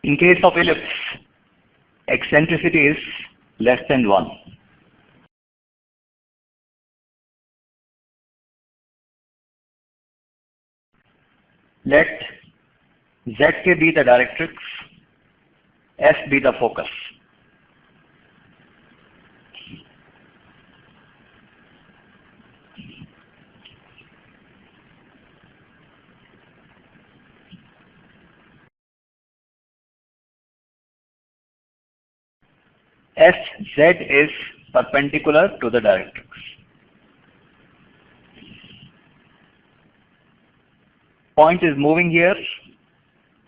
In case of ellipse, eccentricity is less than 1. Let Zk be the directrix, S be the focus. Sz is perpendicular to the directrix. Point is moving here.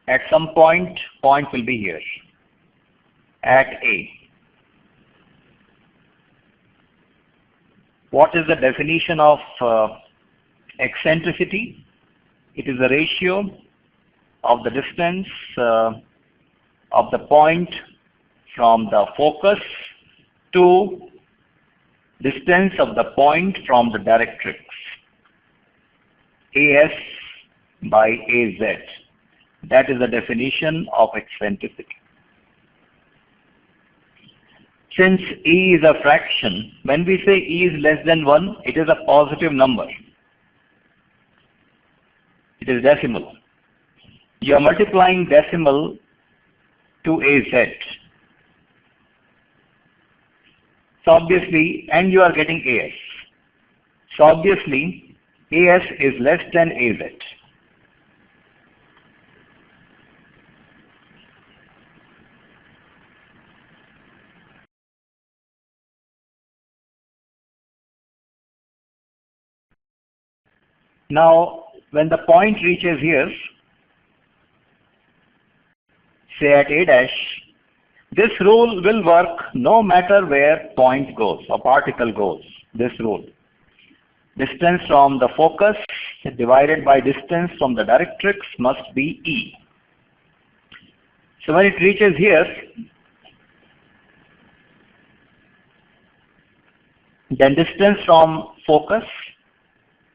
At some point will be here at A. What is the definition of eccentricity? It is the ratio of the distance of the point from the focus to distance of the point from the directrix, AS by AZ. That is the definition of eccentricity. Since E is a fraction, when we say E is less than 1, it is a positive number. It is decimal. You are multiplying decimal to AZ. So obviously, and you are getting AS. So obviously, AS is less than AZ. Now, when the point reaches here, say at A dash, this rule will work no matter where point goes or particle goes, this rule. Distance from the focus divided by distance from the directrix must be E. So when it reaches here, then distance from focus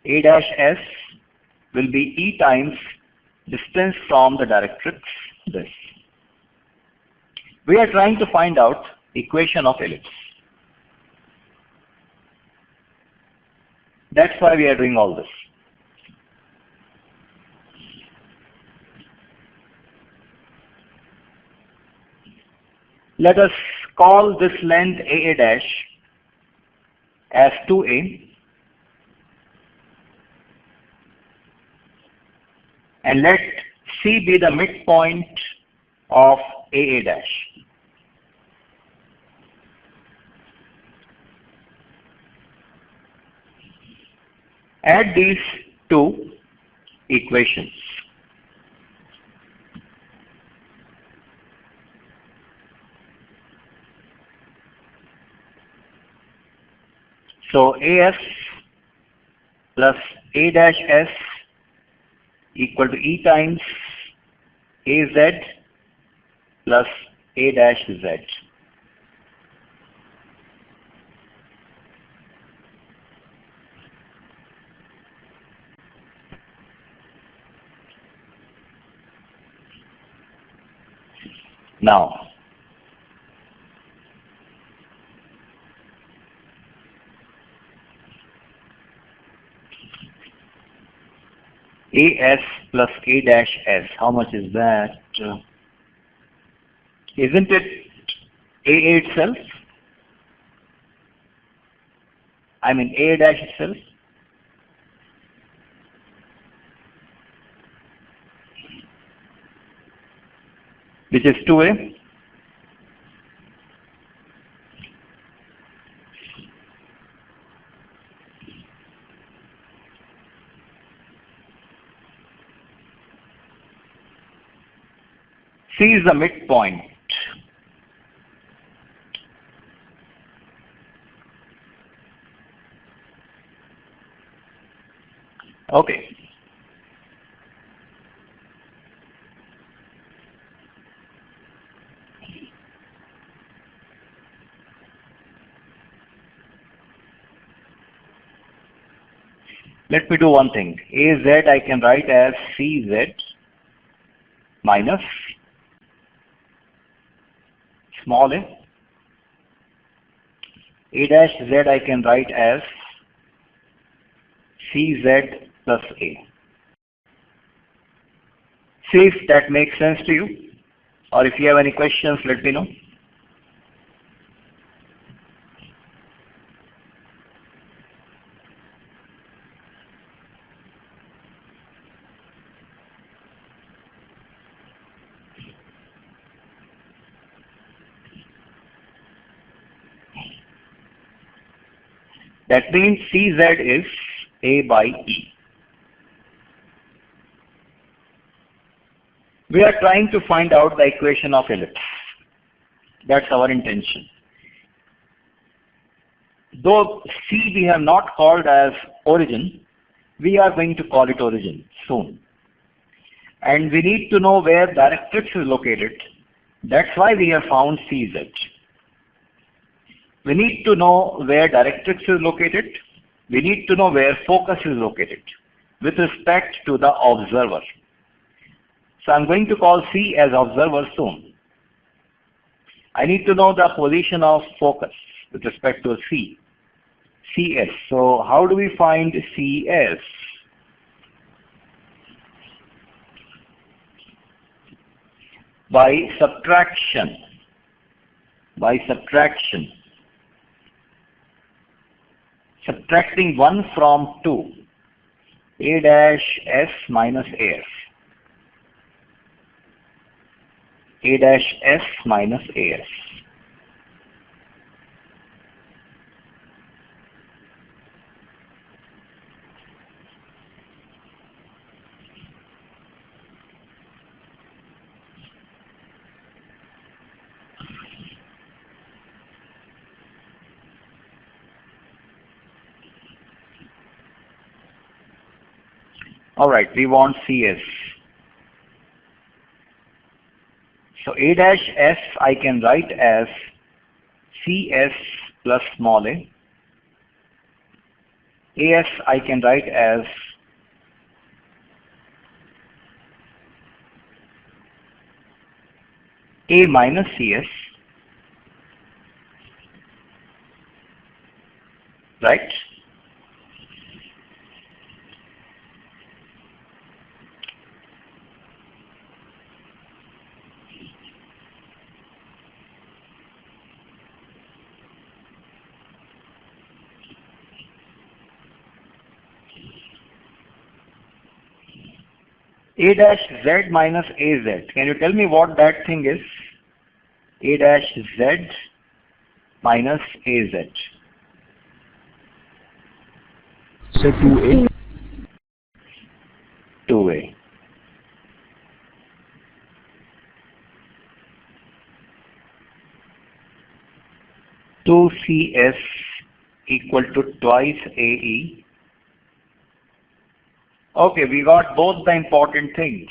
A dash S will be E times distance from the directrix, this. We are trying to find out equation of ellipse. That's why we are doing all this. Let us call this length AA dash as 2A. And let C be the midpoint of AA dash. Add these two equations. So AS plus A dash S equal to E times AZ plus A dash Z. Now, AS plus A dash S, how much is that? Isn't it AA itself? I mean A dash itself? Which is 2A. C is the midpoint. Okay. Let me do one thing. AZ I can write as CZ minus small a dash z I can write as cz plus a. See if that makes sense to you, or if you have any questions, let me know. That means cz is a by e. We are trying to find out the equation of ellipse. That's our intention. Though C we have not called as origin, we are going to call it origin soon. And we need to know where directrix is located. That's why we have found CZ. We need to know where directrix is located. We need to know where focus is located with respect to the observer. So I'm going to call C as observer soon. I need to know the position of focus with respect to C. CS. So how do we find CS? By subtraction. By subtraction. Subtracting 1 from 2. A dash S minus AS. A dash S minus AS. Alright, we want CS. So A dash S I can write as CS plus small a. AS I can write as A minus CS, right? A dash Z minus AZ. Can you tell me what that thing is? A dash Z minus AZ. So 2A. 2A. Two CS equal to twice AE. Okay, we got both the important things.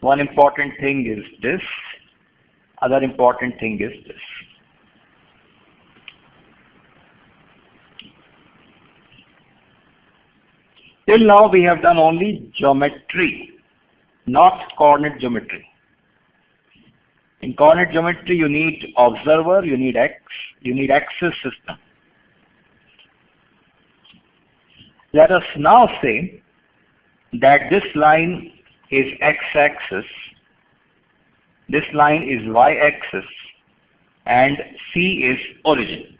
One important thing is this, other important thing is this. Till now we have done only geometry, not coordinate geometry. In coordinate geometry you need observer, you need X, you need axis system. Let us now say that this line is x-axis, this line is y-axis, and C is origin.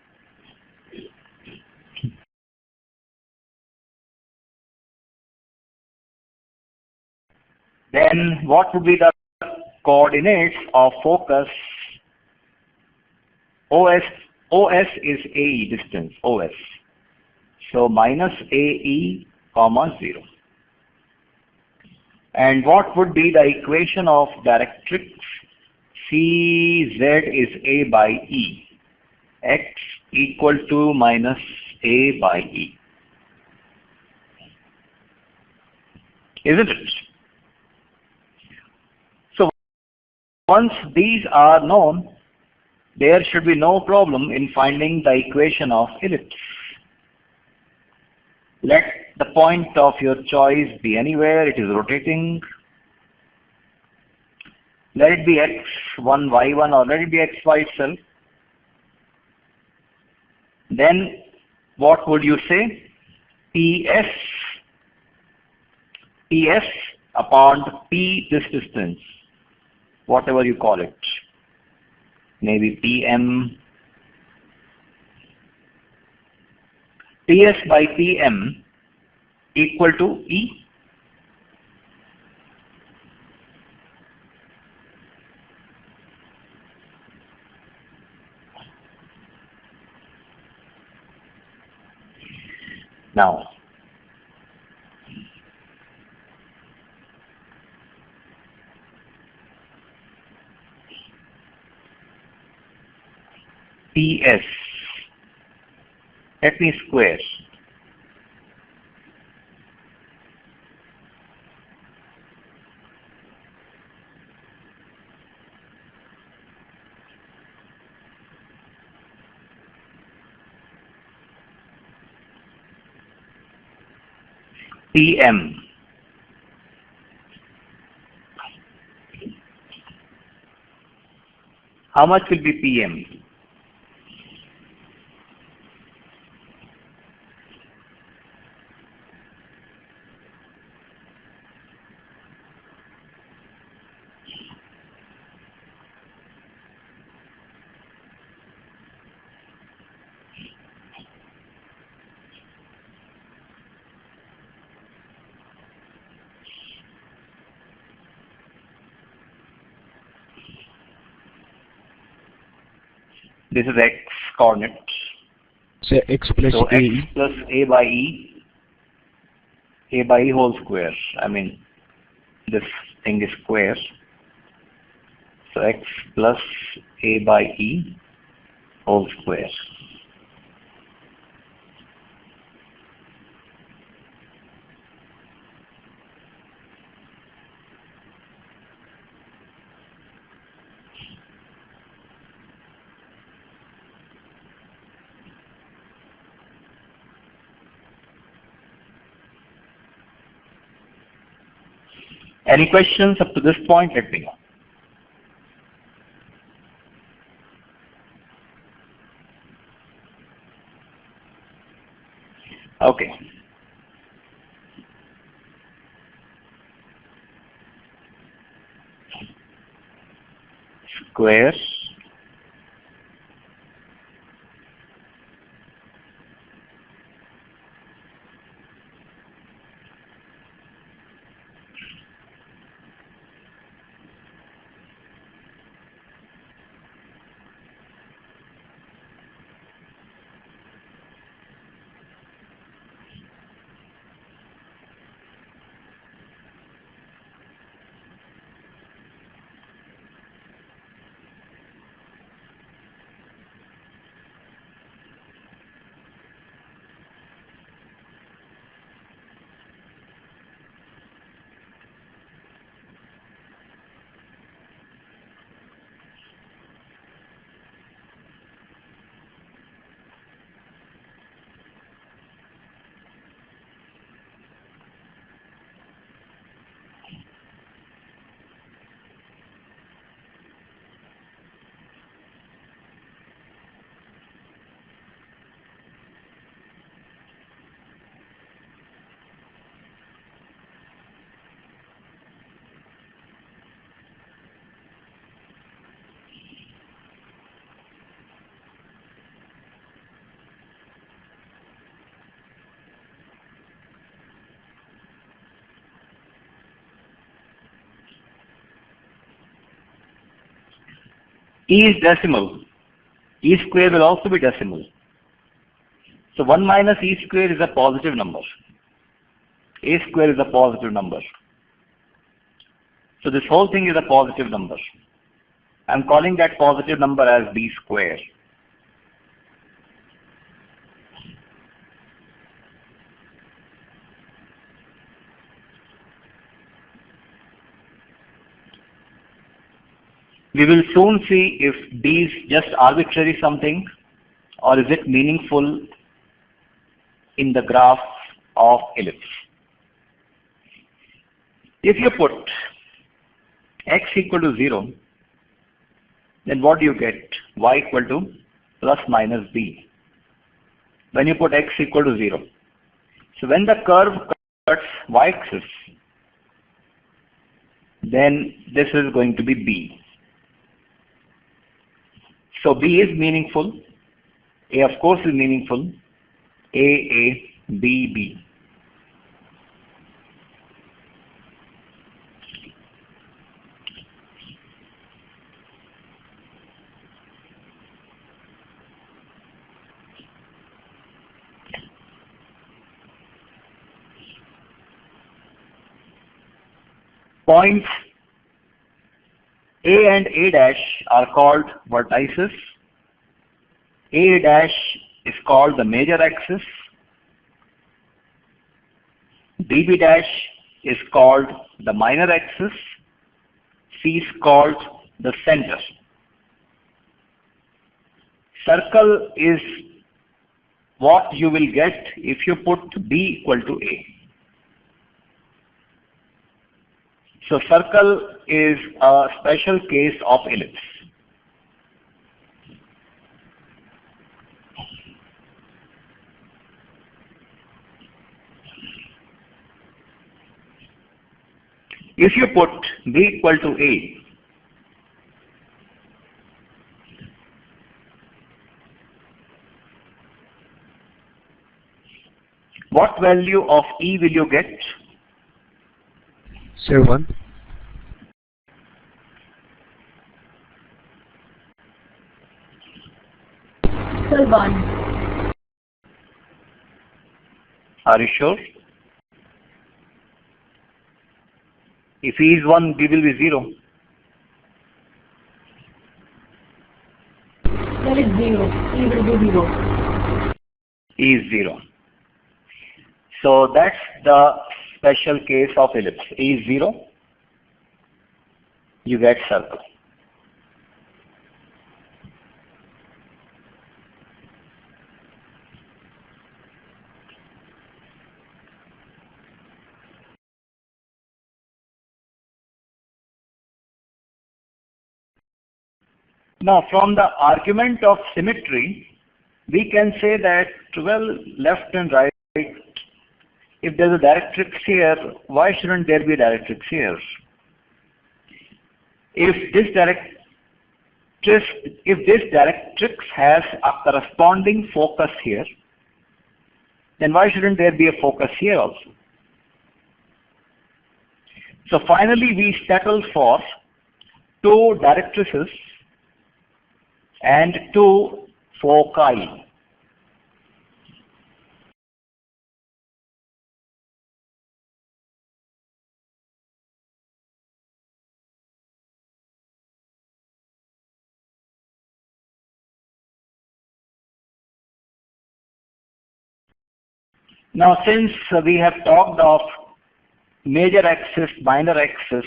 Then what would be the coordinates of focus? OS is AE distance, OS. So minus AE comma 0. And what would be the equation of directrix? CZ is A by E. X equal to minus A by E. Isn't it? So once these are known, there should be no problem in finding the equation of ellipse. Let the point of your choice be anywhere, it is rotating, Let it be x1, y1, or let it be xy itself. Then what would you say? PS upon P, this distance, whatever you call it. Maybe PM. PS by PM equal to E. Now, PS, let me square. PM. How much will be PM? This is x coordinate. Say x plus So a. x plus a by e whole square. I mean, this thing is square. So x plus a by e whole square. Any questions up to this point? Let me know. Okay. Square E is decimal. E square will also be decimal. So 1 minus E square is a positive number. A square is a positive number. So this whole thing is a positive number. I'm calling that positive number as B square. We will soon see if B is just arbitrary something or is it meaningful in the graph of ellipse. If you put x equal to 0, then what do you get? Y equal to plus minus b. When you put x equal to 0. So when the curve cuts y-axis, then this is going to be b. So b is meaningful. A of course is meaningful. A, B, B. Points A and A dash are called vertices. A dash is called the major axis. BB dash is called the minor axis. C is called the center. Circle is what you will get if you put B equal to A. So circle is a special case of ellipse. If you put B equal to A, what value of E will you get? Say 1. Sir, 1. Are you sure? If E is 1, B will be 0. There is 0. E will be 0. E is 0. So that's the special case of ellipse. E is 0. You get circle. Now, from the argument of symmetry, we can say that, well, left and right, if there's a directrix here, why shouldn't there be a directrix here? If this directrix has a corresponding focus here, then why shouldn't there be a focus here also? So finally, we settle for 2 directrices and 2 foci. Now, since we have talked of major axis, minor axis,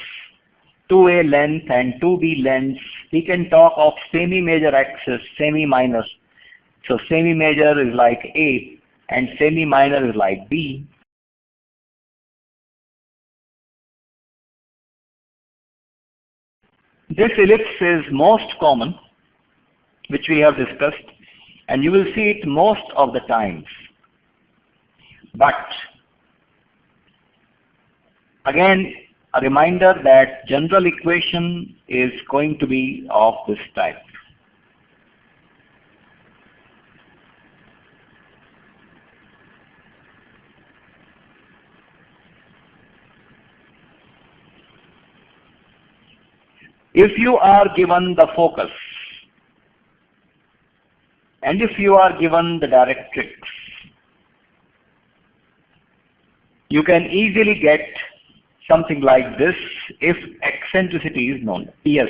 2A length and 2B lengths, we can talk of semi-major axis, semi-minor. So semi-major is like A and semi-minor is like B. This ellipse is most common, which we have discussed, and you will see it most of the times. But again, a reminder that general equation is going to be of this type. If you are given the focus and if you are given the directrix, you can easily get something like this if eccentricity is known. Yes.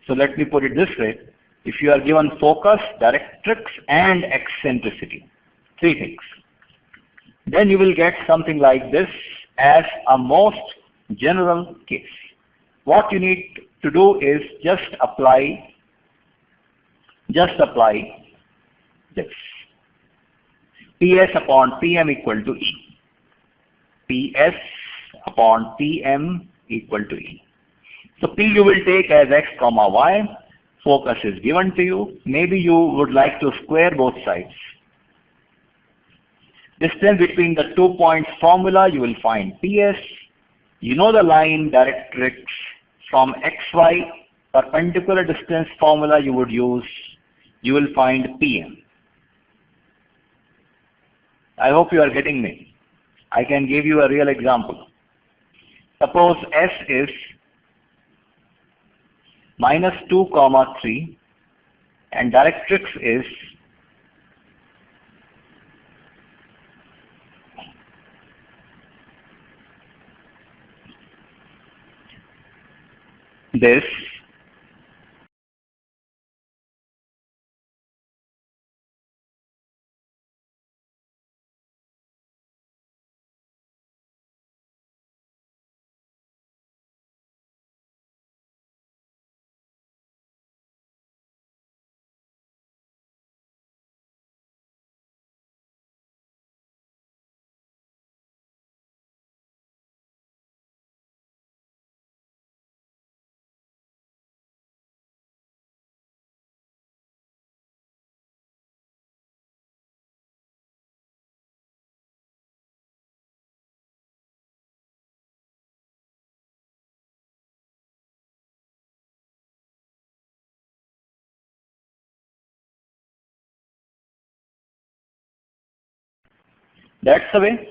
So let me put it this way. If you are given focus, directrix and eccentricity, 3 things, then you will get something like this as a most general case. What you need to do is just apply this. PS upon PM equal to E. PS upon PM equal to E. So P you will take as x comma y. Focus is given to you. Maybe you would like to square both sides. Distance between the 2 points formula, you will find PS. You know the line directrix from XY. Perpendicular distance formula you would use. You will find PM. I hope you are getting me. I can give you a real example. Suppose S is minus 2 comma 3 and directrix is this. That's the way.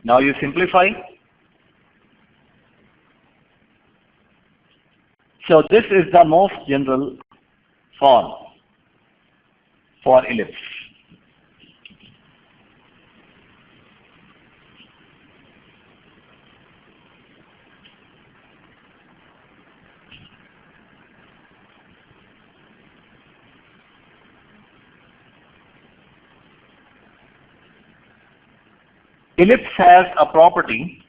Now you simplify. So this is the most general form for ellipse. Ellipse has a property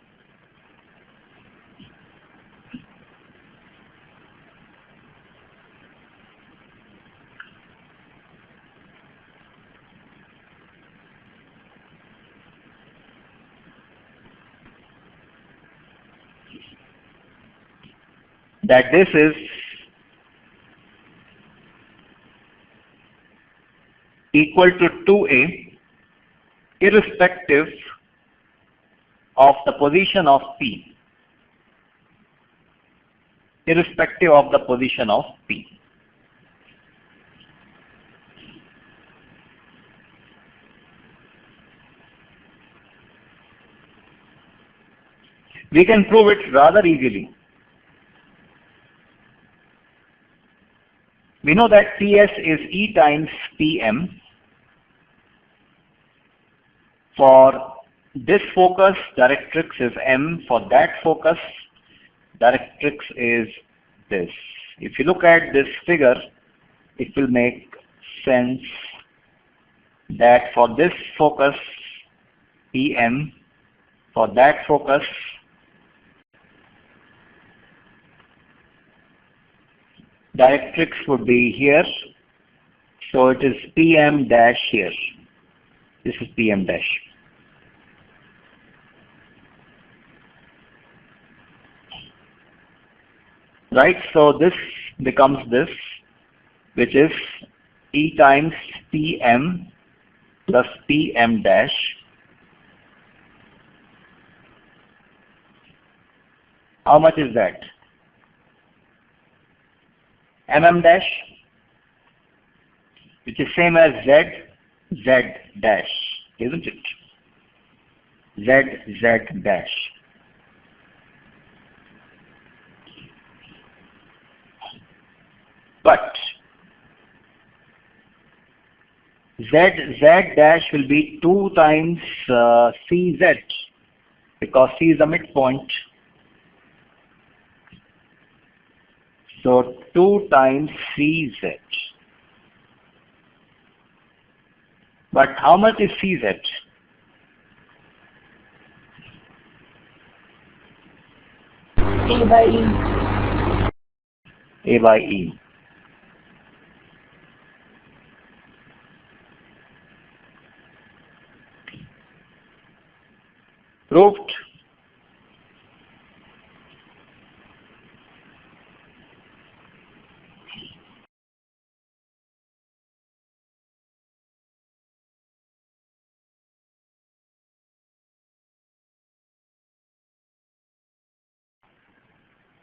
that this is equal to 2a irrespective of the position of P. Irrespective of the position of P. We can prove it rather easily. We know that PS is E times PM. For this focus, directrix is M. For that focus, directrix is this. If you look at this figure, it will make sense that for this focus, PM, for that focus, directrix would be here. So it is PM dash here. This is PM dash. Right, so this becomes this, which is E times PM plus PM dash. How much is that? MM dash, which is same as Z dash, isn't it? Z dash. But Z dash will be 2 times CZ, because C is the midpoint. So 2 times CZ. But how much is CZ? A by E. A by E. Proved.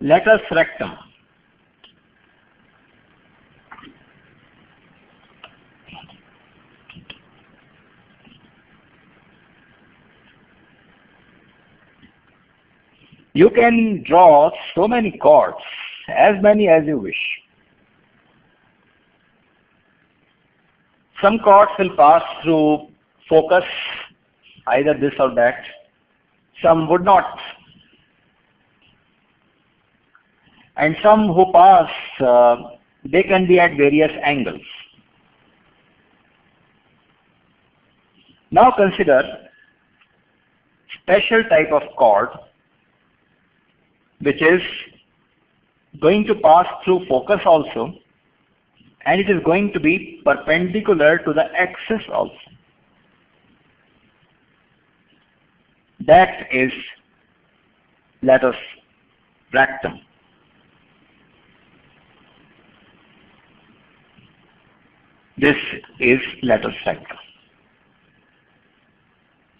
Latus rectum. You can draw so many chords, as many as you wish. Some chords will pass through focus, either this or that. Some would not. And some who pass, they can be at various angles. Now consider special type of chord which is going to pass through focus also, and it is going to be perpendicular to the axis also. That is latus rectum. This is latus rectum.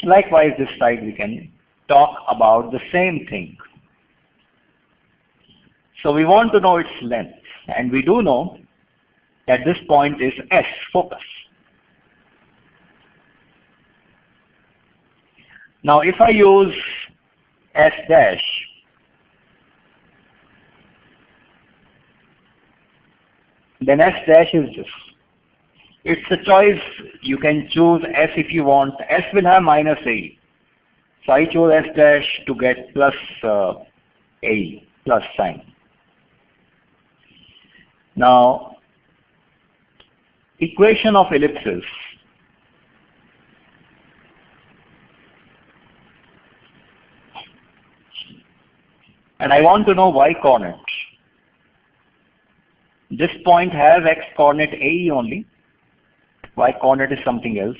Likewise, this side we can talk about the same thing. So we want to know its length, and we do know that this point is S, focus. Now if I use S dash, then S dash is this. It's a choice. You can choose S if you want. S will have minus A. So I chose S dash to get plus A, plus sign. Now, equation of ellipses. And I want to know y coordinate. This point has x coordinate AE only. Y coordinate is something else.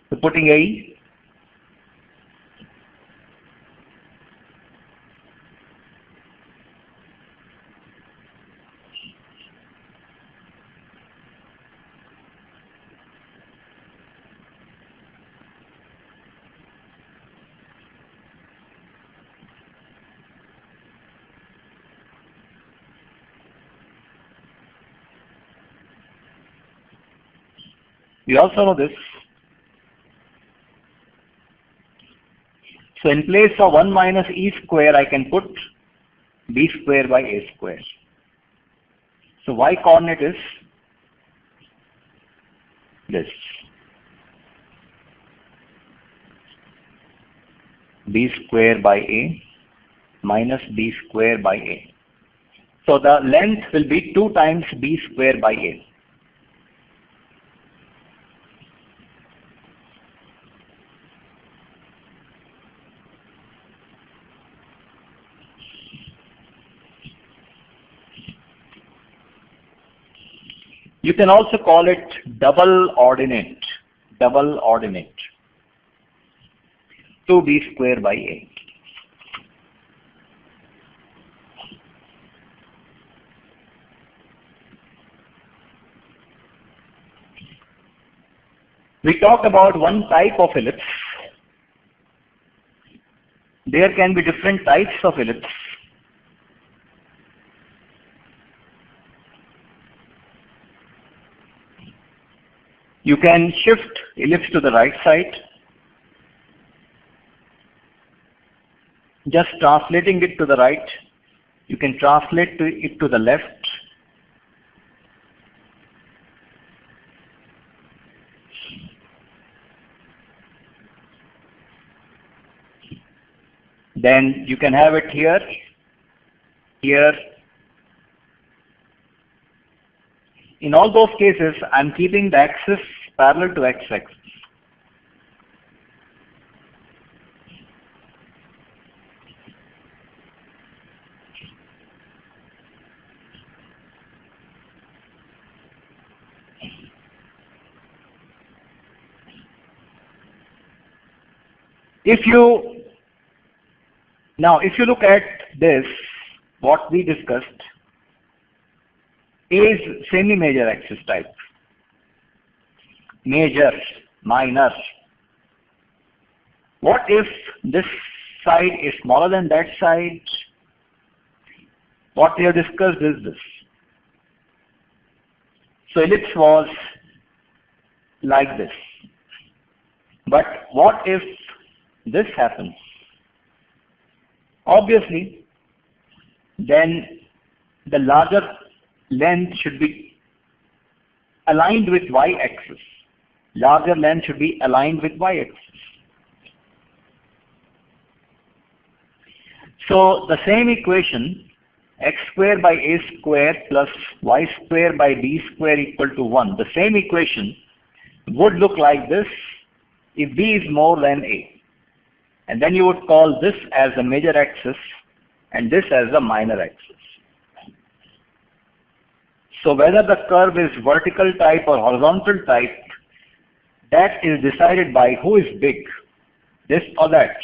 So putting AE. We also know this. So in place of 1 minus e square, I can put b square by a square. So y coordinate is this. B square by a minus b square by a. So the length will be 2 times b square by a. You can also call it double ordinate. Double ordinate. 2b square by a. We talked about one type of ellipse. There can be different types of ellipse. You can shift ellipse to the right side, just translating it to the right. You can translate it to the left. Then you can have it here, here. In all those cases, I am keeping the axis parallel to x-axis. If you look at this, what we discussed is semi-major axis type. Major, minor. What if this side is smaller than that side. What we have discussed is this. So ellipse was like this. But what if this happens? Obviously, then the larger length should be aligned with y-axis. Larger length should be aligned with y-axis. So the same equation, x square by a square plus y square by b square equal to 1, the same equation would look like this if b is more than a. And then you would call this as the major axis and this as the minor axis. So whether the curve is vertical type or horizontal type, that is decided by who is big, this or that.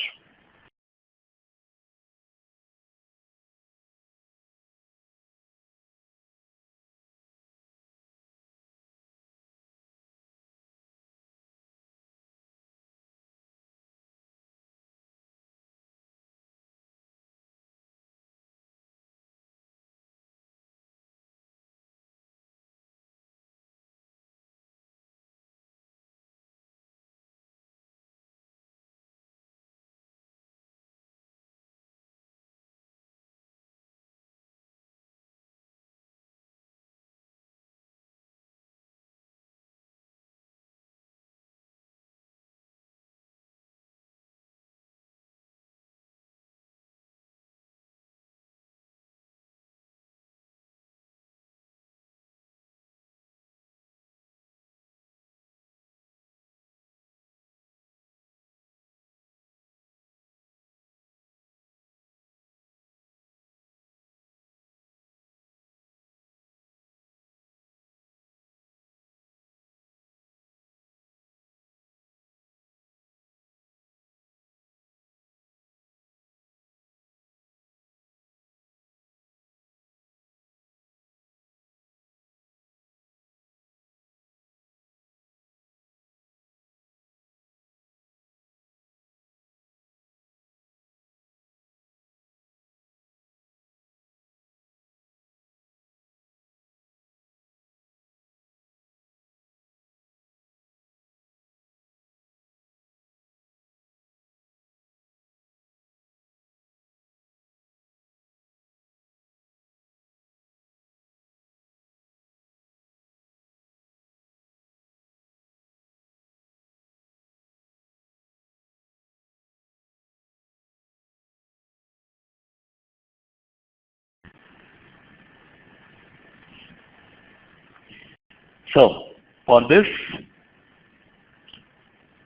So for this,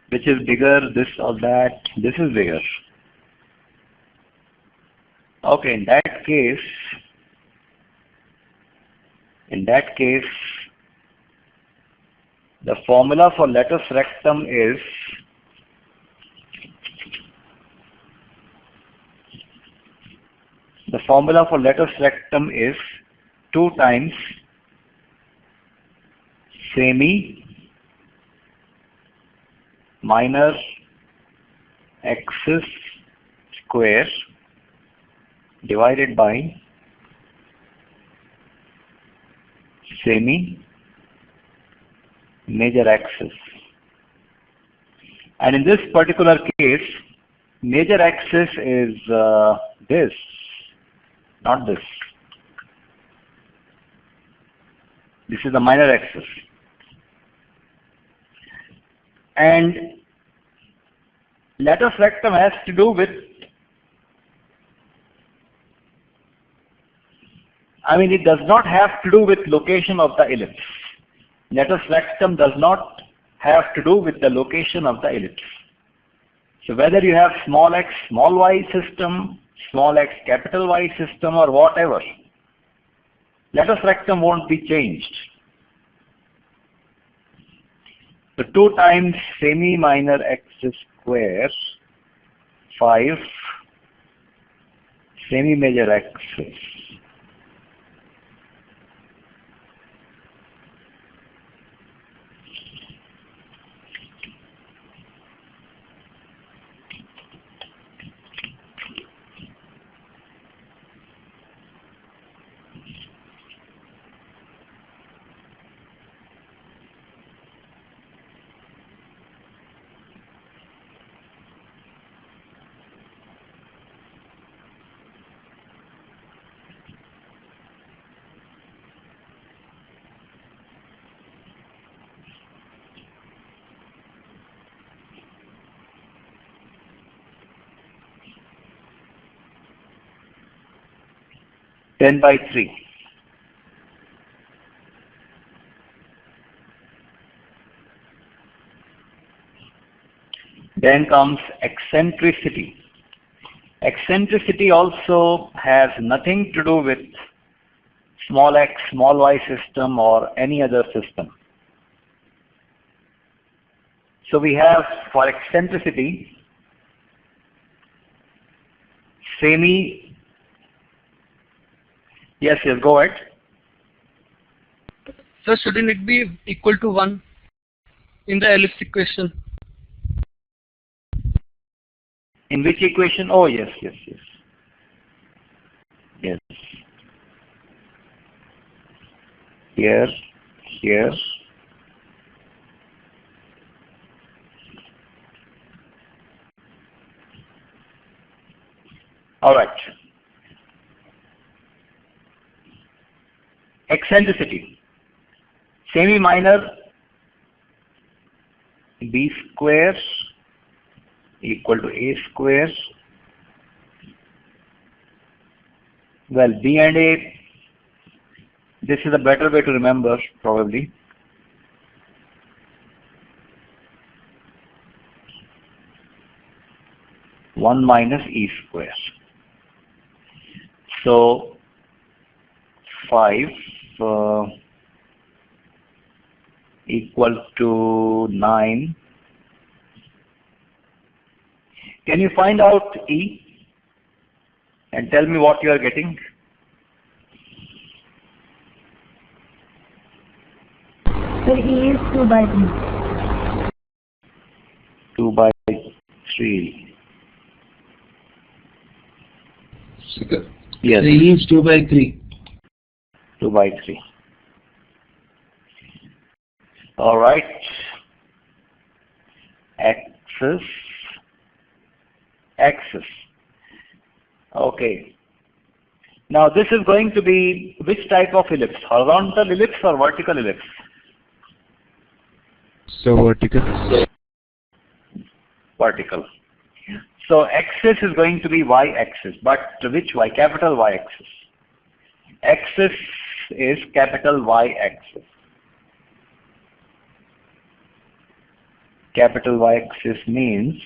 which is bigger, this or that, this is bigger. Okay, in that case, the formula for latus rectum is the formula for latus rectum is 2 times semi minor axis square divided by semi major axis. And in this particular case, major axis is this, not this. This is the minor axis. And latus rectum has to do with, it does not have to do with location of the ellipse. Latus rectum does not have to do with the location of the ellipse. So whether you have small x, small y system, small x, capital Y system or whatever, latus rectum won't be changed. So 2 times semi minor axis square, 5 semi major axis. 10 by 3. Then comes eccentricity. Eccentricity also has nothing to do with small x, small y system or any other system. So we have for eccentricity, semi, yes, go ahead. So shouldn't it be equal to 1 in the ellipse equation? In which equation? Oh, yes. Yes. Here. All right. Eccentricity. Semi-minor b square equal to a square. Well, b and a, this is a better way to remember probably. One minus e square. So 5 equal to 9. Can you find out e and tell me what you are getting? So E is 2 by 3. 2 by 3. Yes. 3 is 2 by 3. 2 by 3. All right. Axis. Okay. Now this is going to be which type of ellipse? Horizontal ellipse or vertical ellipse? So vertical. Vertical. So axis is going to be y-axis, but which y? Capital Y-axis. Axis is capital Y-axis. Capital Y-axis means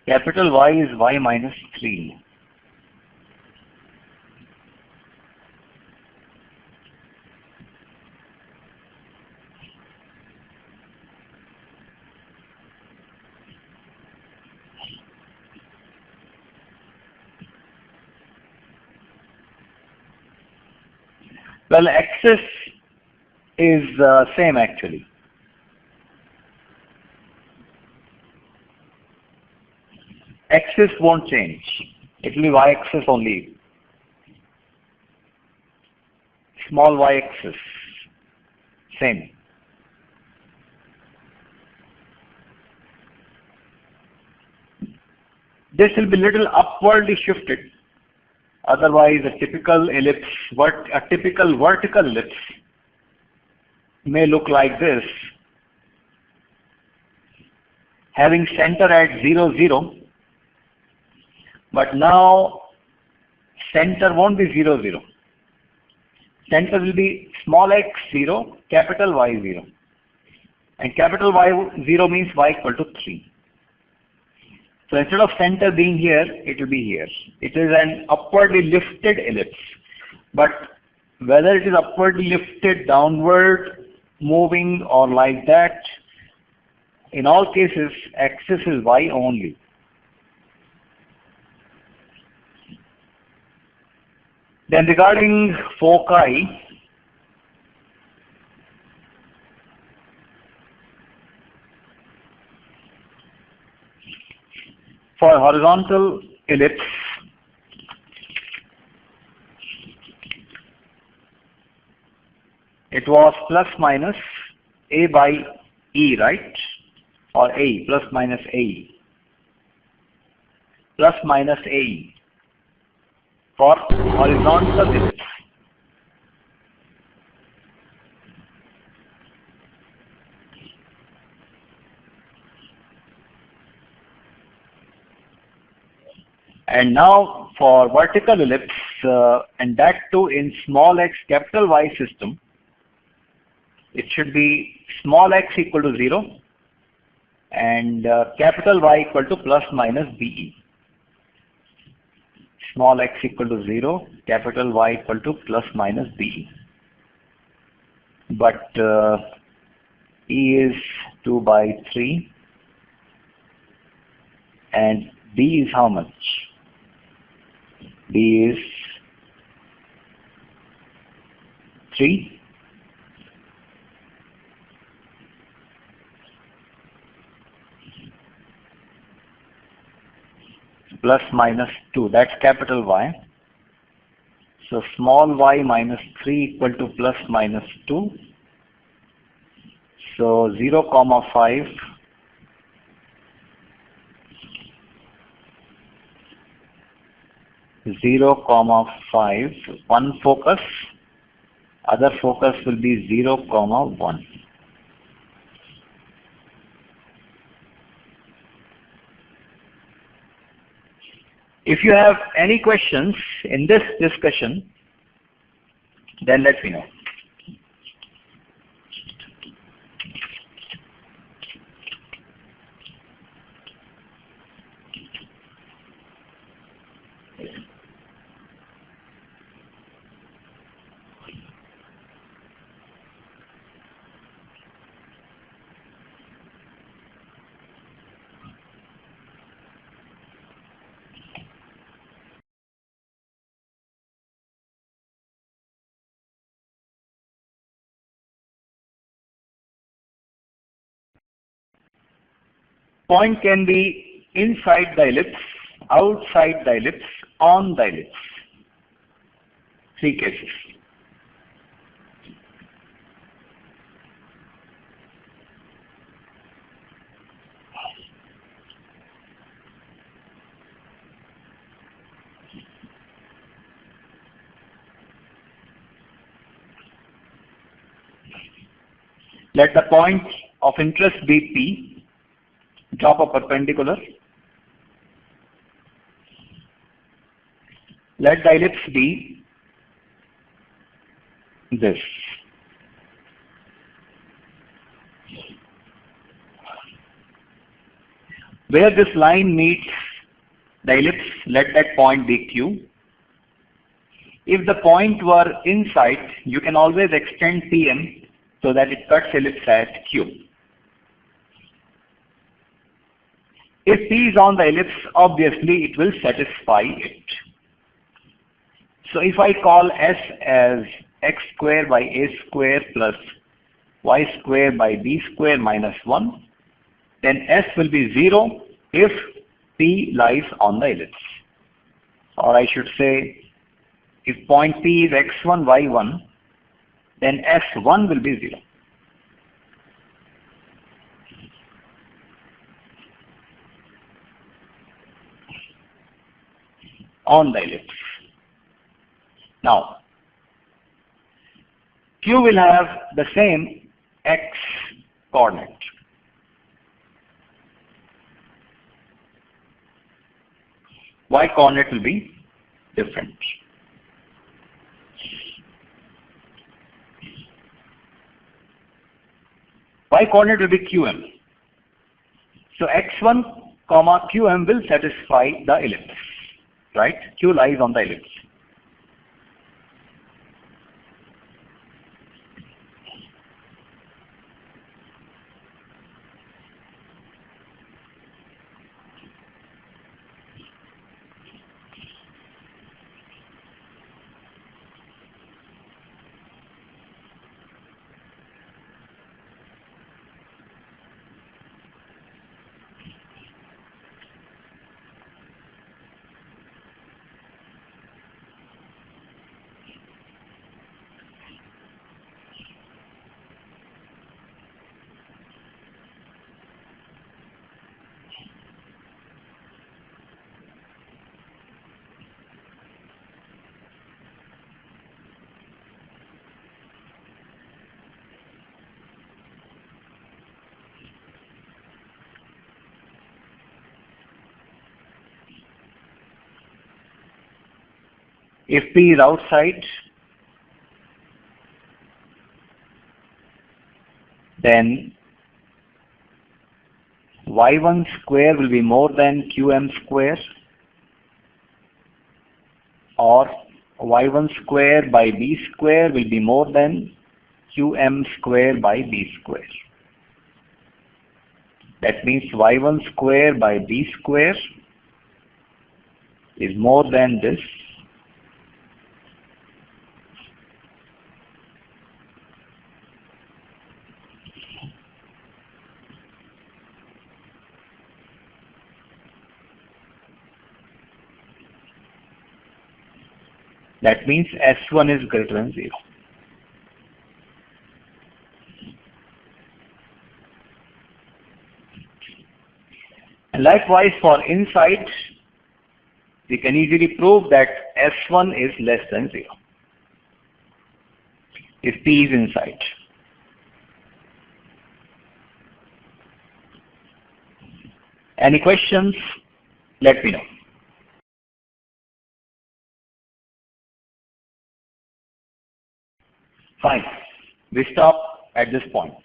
capital Y is y minus 3. Well, axis is same actually. Axis won't change. It will be y-axis only. Small y-axis. Same. This will be little upwardly shifted. Otherwise, a typical ellipse, a typical vertical ellipse may look like this, having center at 0, 0. But now center won't be 0, 0. Center will be small x 0, capital Y 0. And capital Y 0 means y equal to 3. So instead of center being here, it will be here. It is an upwardly lifted ellipse. But whether it is upwardly lifted, downward, moving or like that, in all cases, axis is y only. Then regarding foci, for horizontal ellipse, It was plus minus A by E, right? Or A, plus minus A. Plus minus A for horizontal ellipse. And now for vertical ellipse, and that too in small x capital Y system, it should be small x equal to 0 and capital Y equal to plus minus BE. Small x equal to 0, capital Y equal to plus minus BE. But E is 2 by 3 and B is how much? B is 3. Plus minus 2, that's capital Y. So small y minus 3 equal to plus minus 2. So 0, 5. Zero comma 5, one focus, other focus will be 0, 1. If you have any questions in this discussion, then let me know. Point can be inside the ellipse, outside the ellipse, on the ellipse. 3 cases. Let the point of interest be P. Drop a perpendicular. Let the ellipse be this. Where this line meets the ellipse, let that point be Q. If the point were inside, you can always extend PM so that it cuts ellipse at Q. If P is on the ellipse, obviously it will satisfy it. So if I call S as x square by a square plus y square by b square minus 1, then S will be 0 if P lies on the ellipse. Or I should say, if point P is x1, y1, then S1 will be 0. On the ellipse. Now, Q will have the same x coordinate. Y coordinate will be different. Y coordinate will be QM. So x1, QM will satisfy the ellipse. Right? Q lies on the ellipse. If P is outside, then y1 square will be more than qm square, or y1 square by b square will be more than qm square by b square. That means y1 square by b square is more than this. That means S1 is greater than 0. And likewise for inside, we can easily prove that S1 is less than 0 if P is inside. Any questions? Let me know. Fine. We stop at this point.